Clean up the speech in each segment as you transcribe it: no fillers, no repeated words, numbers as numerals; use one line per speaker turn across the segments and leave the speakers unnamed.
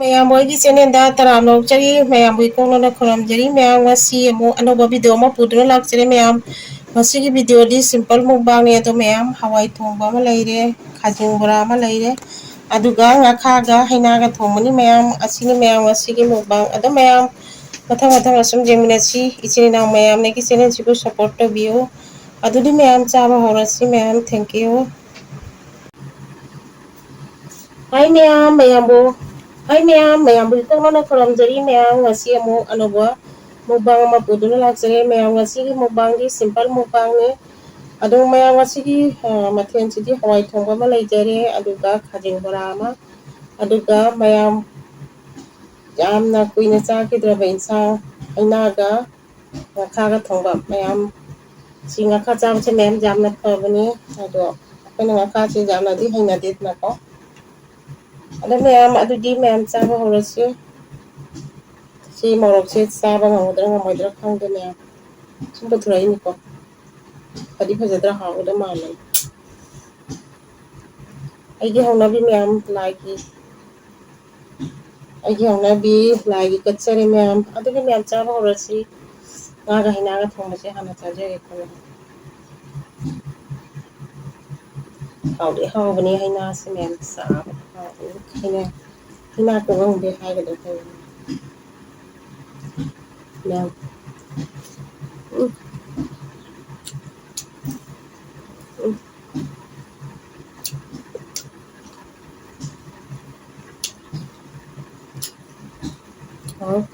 ꯃꯌꯥꯝ ꯍꯣꯏꯒꯤ ꯆꯦꯅꯦꯜꯗ ꯇꯔꯥꯝ ꯅꯣꯛꯆꯔꯤ ꯃꯌꯥꯝꯕꯨ ꯏꯀꯣꯡꯂꯣꯅ ꯈꯨꯔꯨꯝꯖꯔꯤ ꯃꯌꯥꯝ ꯉꯁꯤ ꯑꯃꯨꯛ ꯑꯅꯧꯕ ꯚꯤꯗꯤꯑꯣ ꯑꯃ ꯄꯨꯗꯨꯅ ꯂꯥꯛꯆꯔꯦ ꯃꯌꯥꯝ ꯉꯁꯤꯒꯤ ꯚꯤꯗꯤꯑꯣꯗꯤ ꯁꯤꯝꯄꯜ ꯃꯨꯛꯕꯥꯡꯅꯦ ꯑꯗꯣ ꯃꯌꯥꯝ ꯍꯋꯥꯏ ꯊꯣꯡꯕ ꯑꯃ ꯂꯩꯔꯦ ꯈꯥꯖꯤꯡ ꯕꯣꯔꯥ ꯑꯃ ꯂꯩꯔꯦ ꯑꯗꯨꯒ ꯉꯥꯈꯥꯒ ꯍꯩꯅꯥꯒ ꯊꯣꯡꯕꯅꯤ ꯃꯌꯥꯝ ꯑꯁꯤꯅꯤ ꯃꯌꯥꯝ ꯉꯁꯤꯒꯤ ꯃꯨꯛꯕꯥꯡ ꯑꯗꯣ ꯃꯌꯥꯝ ꯃꯊꯪ ꯑꯁꯨꯝ ꯌꯦꯡꯃꯤꯟꯅꯁꯤ ꯏꯆꯤꯜ ꯏꯅꯥꯎ ꯃꯌꯥꯝꯅ ꯑꯩꯒꯤ ꯆꯦꯅꯦꯜꯁꯤꯕꯨ ꯁꯞꯄꯣꯔꯠ ꯇꯧꯕꯤꯌꯨ ꯑꯗꯨꯗꯤ ꯃꯌꯥꯝ ꯆꯥꯕ ꯍꯧꯔꯁꯤ ꯃꯌꯥꯝ ꯊꯦꯡꯀ꯭ꯌꯨ ꯍꯥꯏ ꯃꯌꯥꯝꯕꯨ ꯏꯀꯣꯡꯂꯣꯅ ꯈꯨꯔꯨꯝꯖꯔꯤ ꯃꯌꯥꯝ ꯉꯁꯤ ꯑꯃꯨꯛ ꯑꯅꯧꯕ ꯃꯨꯛꯕꯥꯡ ꯑꯃ ꯄꯨꯗꯨꯅ ꯂꯥꯛꯆꯔꯦ ꯃꯌꯥꯝ ꯉꯁꯤꯒꯤ ꯃꯨꯛꯕꯥꯡꯒꯤ ꯁꯤꯝꯄꯜ ꯃꯨꯛꯕꯥꯡꯅꯤ ꯑꯗꯣ ꯃꯌꯥꯝ ꯉꯁꯤꯒꯤ ꯃꯊꯦꯜꯁꯤꯗꯤ ꯍꯋꯥꯏ ꯊꯣꯡꯕ ꯑꯃ ꯂꯩꯖꯔꯦ ꯑꯗꯨꯒ ꯈꯥꯖꯤꯡ ꯕꯣꯔꯥ ꯑꯃ ꯑꯗꯨꯒ ꯃꯌꯥꯝ ꯌꯥꯝꯅ ꯀꯨꯏꯅ ꯆꯥꯈꯤꯗ꯭ꯔꯕ ꯏꯟꯁꯥꯡ ꯍꯩꯅꯥꯒ ꯉꯥꯈꯥꯒ ꯊꯣꯡꯕ ꯃꯌꯥꯝ ꯁꯤ ꯉꯥꯈꯥ ꯆꯥꯕꯁꯦ ꯃꯌꯥꯝ ꯌꯥꯝꯅ ꯐꯕꯅꯤ ꯑꯗꯣ ꯑꯩꯈꯣꯏꯅ ꯉꯥꯈꯥꯁꯦ ꯌꯥꯝꯅꯗꯤ ꯍꯩꯅꯗꯦꯗꯅꯀꯣ ꯑꯗꯣ ꯃꯌꯥꯝ ꯑꯗꯨꯗꯤ ꯃꯌꯥꯝ ꯆꯥꯕ ꯍꯧꯔꯁꯤ ꯁꯤ ꯃꯣꯔꯣꯛꯁꯦ ꯆꯥꯕ ꯉꯝꯒꯗ꯭ꯔꯥ ꯉꯝꯃꯣꯏꯗ꯭ꯔꯥ ꯈꯪꯗꯦ ꯃꯌꯥꯝ ꯁꯨꯝ ꯄꯨꯊꯣꯔꯛꯏꯅꯤꯀꯣ ꯐꯗꯤ ꯐꯖꯗ꯭ꯔꯥ ꯍꯥꯎꯒꯗꯧ ꯃꯥꯜꯂꯦ ꯑꯩꯒꯤ ꯍꯧꯅꯕꯤ ꯃꯌꯥꯝ ꯑꯩꯒꯤ ꯍꯧꯅꯕꯤ ꯂꯥꯏꯒꯤ ꯀꯠꯆꯔꯤ ꯃꯌꯥꯝ ꯑꯗꯨꯒꯤ ꯃꯌꯥꯝ ꯆꯥꯕ ꯍꯧꯔꯁꯤ ꯉꯥꯒ ꯍꯩꯅꯥꯒ ꯊꯣꯡꯕꯁꯦ ꯍꯥꯟꯅ ꯆꯥꯖꯔꯦꯀꯣ ꯍꯥꯎꯗꯤ ꯍꯥꯎꯕꯅꯤ ꯍꯩꯅꯥꯁꯤ ꯃꯌꯥꯝ ꯆꯥꯕꯗ ꯍꯥꯎꯕꯅꯤ ꯍꯩꯅꯥ ꯀꯣꯡꯍꯧꯗꯦ ꯍꯥꯏꯒꯗ꯭ꯔꯥ ꯀꯩꯅꯣ ꯃꯌꯥꯝ ꯎꯝ ꯎꯝ ꯍꯥꯎ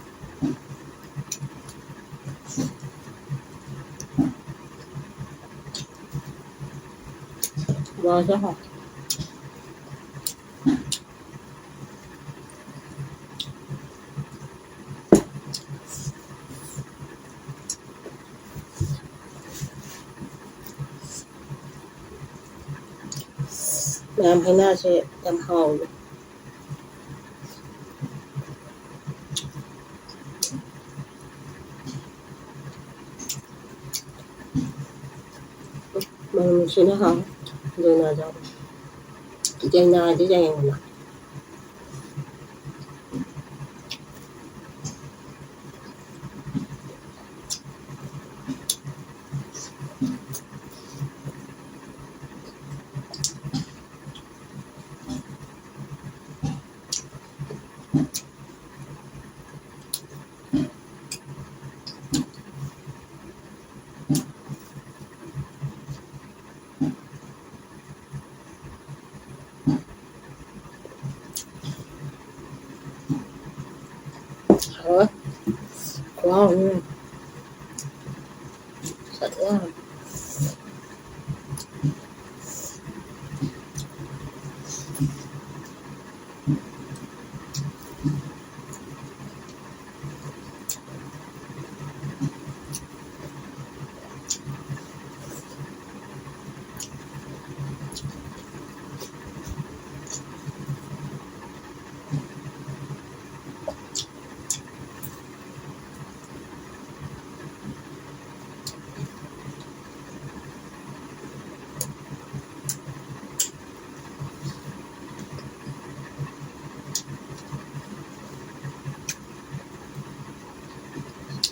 ꯕꯣꯔꯥꯁꯦ ꯍꯥꯎ ꯃꯌꯥꯝ ꯍꯩꯅꯥꯁꯦ ꯌꯥꯝ ꯍꯥꯎꯋꯤ ꯃꯅꯝ ꯅꯨꯡꯁꯤꯅ ꯍꯥꯎꯋꯤ ꯌꯥꯏꯉꯪꯂꯥꯗꯤ ꯌꯥꯏꯉꯪꯂꯥ ꯍꯥꯎꯋꯦ ꯈꯨꯍꯥꯎ ꯑꯃ ꯆꯥꯊꯣꯛꯑꯒ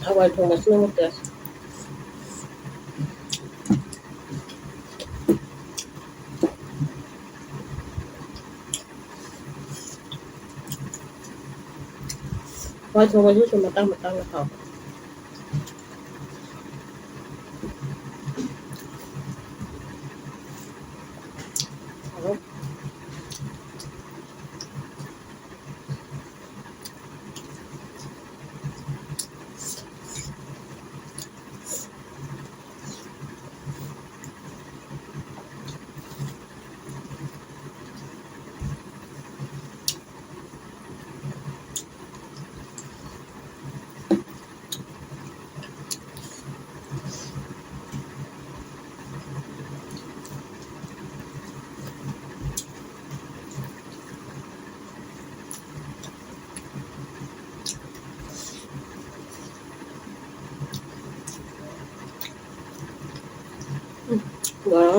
hawai thongbꯁꯤꯅ ꯑꯃꯨꯛ ꯇꯦꯁ hawai thongbꯁꯤꯁꯨ ꯃꯇꯥꯡ ꯍꯥꯎꯕ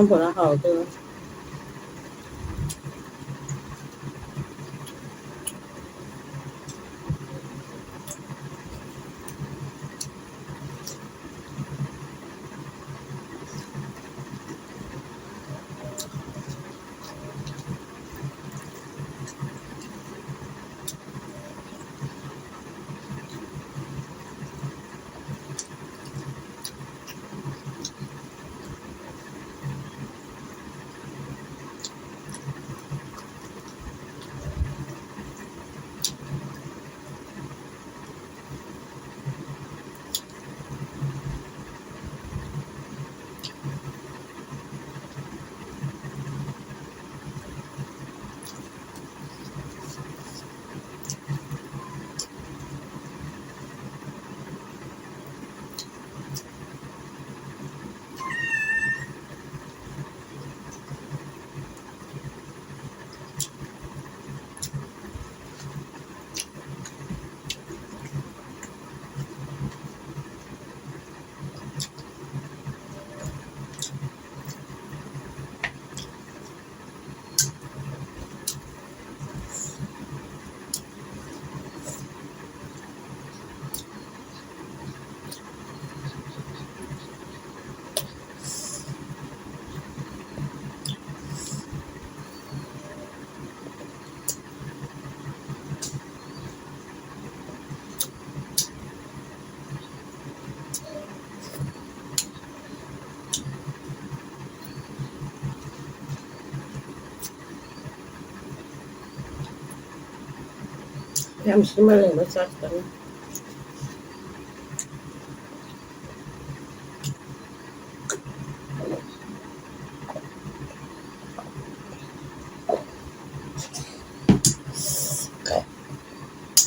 bora haudoa ꯌꯥꯝ ꯁꯤꯃꯜꯂꯦ ꯃꯆꯥ ꯈꯤꯇꯪ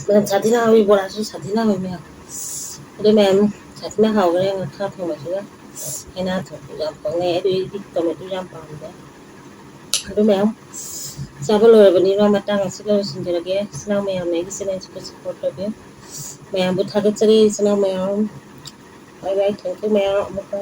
ꯃꯌꯥꯝ ꯁꯥꯊꯤꯅ ꯍꯥꯎꯋꯤ ꯕꯣꯔꯥꯁꯨ ꯁꯥꯊꯤꯅ ꯍꯥꯎꯋꯤ ꯃꯌꯥꯝ ꯑꯗꯨ ꯃꯌꯥꯝ ꯁꯥꯊꯤꯅ ꯍꯥꯎꯈ꯭ꯔꯦ ꯉꯥꯈꯥ ꯊꯣꯡꯕꯁꯤꯒ ꯍꯩꯅꯥ ꯊꯣꯡꯕꯁꯨ ꯌꯥꯝ ꯄꯛꯅꯩ ꯑꯗꯨ ꯇꯣꯃꯦꯇꯣ ꯌꯥꯝ ꯄꯥꯝꯗꯦ ꯑꯗꯨ ꯃꯌꯥꯝ ꯆꯥꯕ ꯂꯣꯏꯔꯕꯅꯤꯅ ꯃꯇꯥꯡ ꯑꯁꯤꯗ ꯂꯣꯏꯁꯤꯟꯖꯔꯒꯦ ꯏꯆꯤꯟꯅꯥꯎ ꯃꯌꯥꯝꯅ ꯑꯩꯒꯤ ꯆꯦꯅꯦꯜꯁꯤꯕꯨ ꯁꯞꯄꯣꯔꯠ ꯇꯧꯕꯤꯌꯨ ꯃꯌꯥꯝꯕꯨ ꯊꯥꯒꯠꯆꯔꯤ ꯏꯆꯤꯟꯅꯥꯎ ꯃꯌꯥꯝ ꯕꯥꯏ ꯕꯥꯏ ꯊꯦꯡꯀ꯭ꯌꯨ ꯃꯌꯥꯝ ꯑꯃꯨꯛꯀ